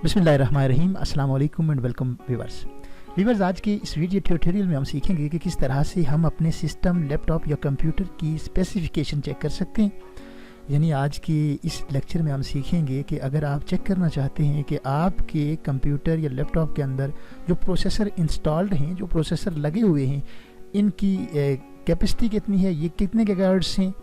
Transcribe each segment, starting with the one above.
बिस्मिल्लाहिर्रहमानिर्रहीम, अस्सलाम वालेकुम एंड वेलकम व्यूवर्स। आज के इस वीडियो ट्यूटोरियल में हम सीखेंगे कि किस तरह से हम अपने सिस्टम, लैपटॉप या कंप्यूटर की स्पेसिफिकेशन चेक कर सकते हैं। यानी आज के इस लेक्चर में हम सीखेंगे कि अगर आप चेक करना चाहते हैं कि आपके कंप्यूटर या लैपटॉप के अंदर जो प्रोसेसर इंस्टॉल्ड हैं, जो प्रोसेसर लगे हुए हैं, इनकी कैपेसिटी कितनी है, ये कितने गीगाहर्ट्ज़ हैं,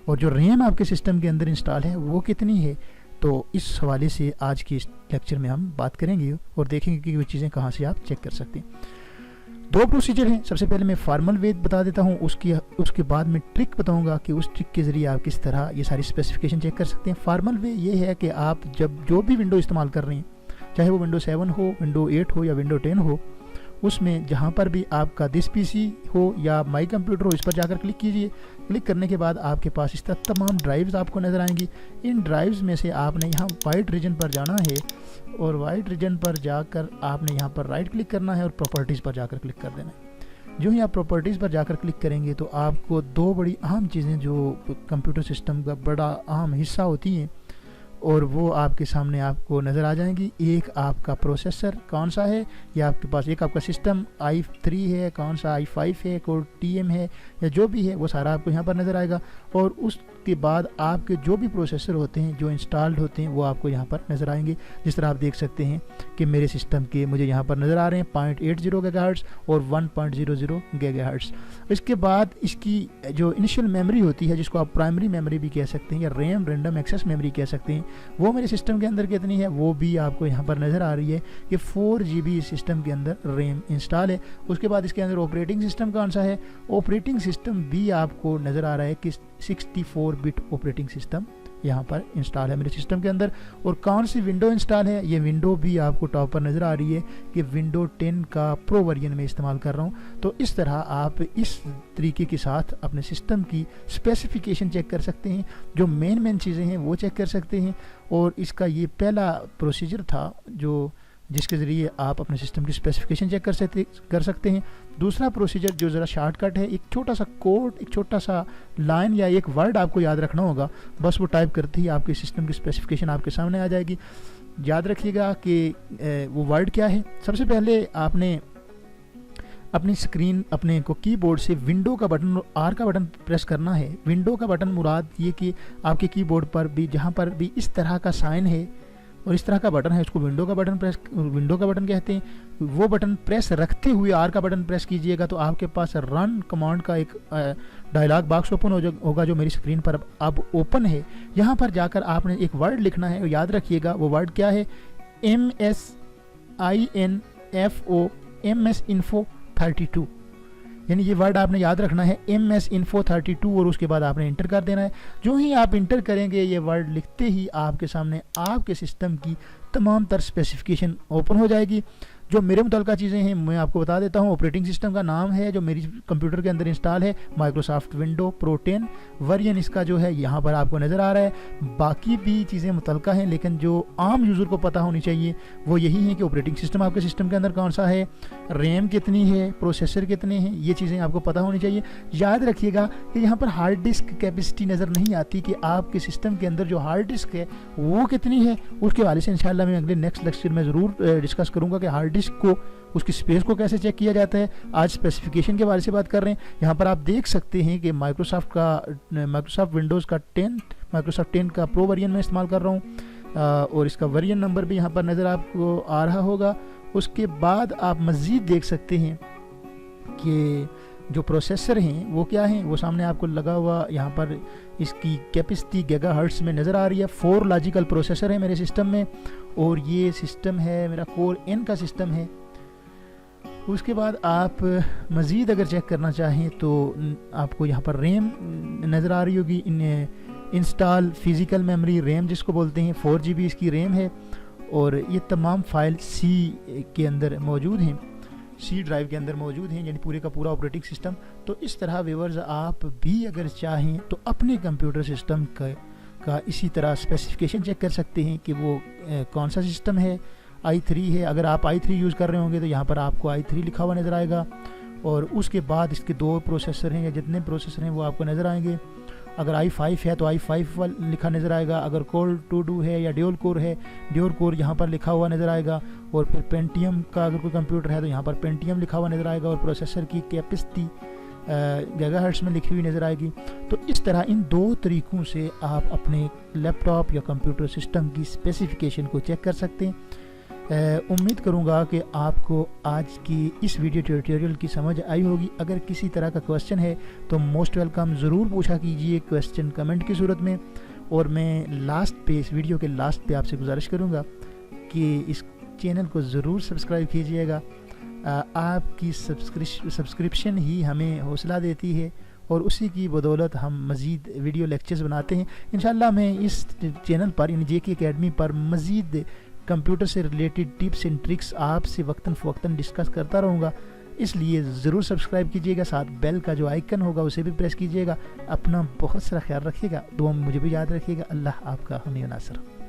और जो रैम आपके सिस्टम के अंदर इंस्टॉल है वो कितनी है। तो इस हवाले से आज के इस लेक्चर में हम बात करेंगे और देखेंगे कि वो चीज़ें कहाँ से आप चेक कर सकते हैं। दो प्रोसीजर हैं। सबसे पहले मैं फार्मल वे बता देता हूँ, उसके बाद मैं ट्रिक बताऊँगा कि उस ट्रिक के ज़रिए आप किस तरह ये सारी स्पेसिफिकेशन चेक कर सकते हैं। फार्मल वे ये है कि आप जब जो भी विंडो इस्तेमाल कर रहे हैं, चाहे वो विंडो 7 हो, विंडो 8 हो या विंडो 10 हो, उसमें जहाँ पर भी आपका दिस पीसी हो या माई कंप्यूटर हो, इस पर जाकर क्लिक कीजिए। क्लिक करने के बाद आपके पास इस तरह तमाम ड्राइव्स आपको नज़र आएंगी। इन ड्राइव्स में से आपने यहाँ वाइट रीजन पर जाना है और वाइट रीजन पर जाकर आपने यहाँ पर राइट क्लिक करना है और प्रॉपर्टीज़ पर जाकर क्लिक कर देना है। जो ही आप प्रॉपर्टीज़ पर जाकर क्लिक करेंगे तो आपको दो बड़ी अहम चीज़ें जो कंप्यूटर सिस्टम का बड़ा अहम हिस्सा होती हैं और वो आपके सामने आपको नज़र आ जाएंगी। एक आपका प्रोसेसर कौन सा है, या आपके पास एक आपका सिस्टम i3 है, कौन सा i5 है, कोई TM है, या जो भी है वो सारा आपको यहाँ पर नज़र आएगा। और उसके बाद आपके जो भी प्रोसेसर होते हैं जो इंस्टॉल्ड होते हैं वो आपको यहाँ पर नज़र आएंगे। जिस तरह आप देख सकते हैं कि मेरे सिस्टम के मुझे यहाँ पर नज़र आ रहे हैं 0.80 गीगाहर्ट्ज़ और 1.00 गीगाहर्ट्ज़। इसके बाद इसकी जो इनिशियल मेमोरी होती है, जिसको आप प्राइमरी मेमोरी भी कह सकते हैं या रैम रैंडम एक्सेस मेमोरी कह सकते हैं, वो मेरे सिस्टम के अंदर कितनी है वो भी आपको यहाँ पर नज़र आ रही है कि 4 GB सिस्टम के अंदर रैम इंस्टॉल है। उसके बाद इसके अंदर ऑपरेटिंग सिस्टम कौन सा है, ऑपरेटिंग सिस्टम भी आपको नज़र आ रहा है कि 64 बिट ऑपरेटिंग सिस्टम यहाँ पर इंस्टॉल है मेरे सिस्टम के अंदर। और कौन सी विंडो इंस्टॉल है, ये विंडो भी आपको टॉप पर नज़र आ रही है कि विंडो 10 का प्रो वर्जन में इस्तेमाल कर रहा हूँ। तो इस तरह आप इस तरीके के साथ अपने सिस्टम की स्पेसिफिकेशन चेक कर सकते हैं। जो मेन चीज़ें हैं वो चेक कर सकते हैं। और इसका ये पहला प्रोसीजर था जिसके ज़रिए आप अपने सिस्टम की स्पेसिफिकेशन चेक कर सकते हैं। दूसरा प्रोसीजर जो ज़रा शॉर्टकट है, एक छोटा सा कोड, एक छोटा सा लाइन या एक वर्ड आपको याद रखना होगा। बस वो टाइप करते ही आपके सिस्टम की स्पेसिफिकेशन आपके सामने आ जाएगी। याद रखिएगा कि वो वर्ड क्या है। सबसे पहले आपने अपनी स्क्रीन अपने को कीबोर्ड से विंडो का बटन और आर का बटन प्रेस करना है। विंडो का बटन मुराद ये कि आपके कीबोर्ड पर भी जहाँ पर भी इस तरह का साइन है और इस तरह का बटन है, उसको विंडो का बटन कहते हैं। वो बटन प्रेस रखते हुए आर का बटन प्रेस कीजिएगा तो आपके पास रन कमांड का एक डायलॉग बॉक्स ओपन होगा जो मेरी स्क्रीन पर अब ओपन है। यहाँ पर जाकर आपने एक वर्ड लिखना है और याद रखिएगा वो वर्ड क्या है, MS Info 32। यानी ये वर्ड आपने याद रखना है MS Info 32 और उसके बाद आपने इंटर कर देना है। जो ही आप इंटर करेंगे ये वर्ड लिखते ही आपके सामने आपके सिस्टम की तमाम तर स्पेसिफिकेशन ओपन हो जाएगी। जो मेरे मुतल्लिका चीज़ें हैं मैं आपको बता देता हूँ। ऑपरेटिंग सिस्टम का नाम है जो मेरी कंप्यूटर के अंदर इंस्टॉल है माइक्रोसॉफ्ट विंडो प्रो 10 वर्जन, इसका जो है यहाँ पर आपको नज़र आ रहा है। बाकी भी चीज़ें मुतल्लिका हैं लेकिन जो आम यूज़र को पता होनी चाहिए वो यही है कि ऑपरेटिंग सिस्टम आपके सिस्टम के अंदर कौन सा है, रैम कितनी है, प्रोसेसर कितने हैं, ये चीज़ें आपको पता होनी चाहिए। याद रखिएगा कि यहाँ पर हार्ड डिस्क कैपेसिटी नज़र नहीं आती कि आपके सिस्टम के अंदर जो हार्ड डिस्क है वो कितनी है। उसके वाले से इंशाल्लाह मैं अगले नेक्स्ट लेक्चर में ज़रूर डिस्कस करूँगा कि हार्ड डिस्क को, उसकी स्पेस को कैसे चेक किया जाता है। आज स्पेसिफिकेशन के बारे से बात कर रहे हैं। यहाँ पर आप देख सकते हैं कि माइक्रोसॉफ्ट विंडोज़ का 10 का प्रो वर्जन में इस्तेमाल कर रहा हूँ और इसका वर्जन नंबर भी यहाँ पर नज़र आपको आ रहा होगा। उसके बाद आप मज़ीद देख सकते हैं कि जो प्रोसेसर हैं वो क्या हैं, वो सामने आपको लगा हुआ यहाँ पर इसकी कैपेसिटी गीगाहर्ट्ज़ में नज़र आ रही है। 4 लॉजिकल प्रोसेसर है मेरे सिस्टम में और ये सिस्टम है मेरा कोर N का सिस्टम है। उसके बाद आप मज़ीद अगर चेक करना चाहें तो आपको यहाँ पर रैम नज़र आ रही होगी, इंस्टॉल फिज़िकल मेमोरी रैम जिसको बोलते हैं, 4 GB इसकी रैम है। और ये तमाम फाइल C के अंदर मौजूद हैं, C ड्राइव के अंदर मौजूद हैं, यानी पूरे का पूरा ऑपरेटिंग सिस्टम। तो इस तरह व्यूअर्स आप भी अगर चाहें तो अपने कंप्यूटर सिस्टम का इसी तरह स्पेसिफिकेशन चेक कर सकते हैं कि वो कौन सा सिस्टम है। i3 है, अगर आप i3 यूज़ कर रहे होंगे तो यहाँ पर आपको i3 लिखा हुआ नज़र आएगा। और उसके बाद इसके 2 प्रोसेसर हैं या जितने प्रोसेसर हैं वो आपको नज़र आएंगे। अगर i5 है तो i5 लिखा नज़र आएगा, अगर कोर 2 है या ड्यूल कोर है, ड्यूल कोर यहाँ पर लिखा हुआ नज़र आएगा। और फिर पेंटियम का अगर कोई कंप्यूटर है तो यहाँ पर पेंटियम लिखा हुआ नज़र आएगा, और प्रोसेसर की कैपेसिटी गीगाहर्ट्ज़ में लिखी हुई नज़र आएगी। तो इस तरह इन 2 तरीक़ों से आप अपने लैपटॉप या कंप्यूटर सिस्टम की स्पेसिफ़िकेशन को चेक कर सकते हैं। उम्मीद करूँगा कि आपको आज की इस वीडियो ट्यूटोरियल की समझ आई होगी। अगर किसी तरह का क्वेश्चन है तो मोस्ट वेलकम, ज़रूर पूछा कीजिए क्वेश्चन कमेंट की सूरत में। और मैं लास्ट पे, इस वीडियो के लास्ट पे आपसे गुजारिश करूँगा कि इस चैनल को ज़रूर सब्सक्राइब कीजिएगा। आपकी सब्सक्रिप्शन ही हमें हौसला देती है और उसी की बदौलत हम मज़ीद वीडियो लेक्चर्स बनाते हैं। इंशाल्लाह मैं इस चैनल पर, यानी JK अकेडमी पर, मज़ीद कंप्यूटर से रिलेटेड टिप्स एंड ट्रिक्स आपसे वक्तन फ़वक्तन डिस्कस करता रहूँगा। इसलिए ज़रूर सब्सक्राइब कीजिएगा, साथ बेल का जो आइकन होगा उसे भी प्रेस कीजिएगा। अपना बहुत सारा ख्याल रखिएगा, दुआ में मुझे भी याद रखिएगा। अल्लाह आपका हामी नासर।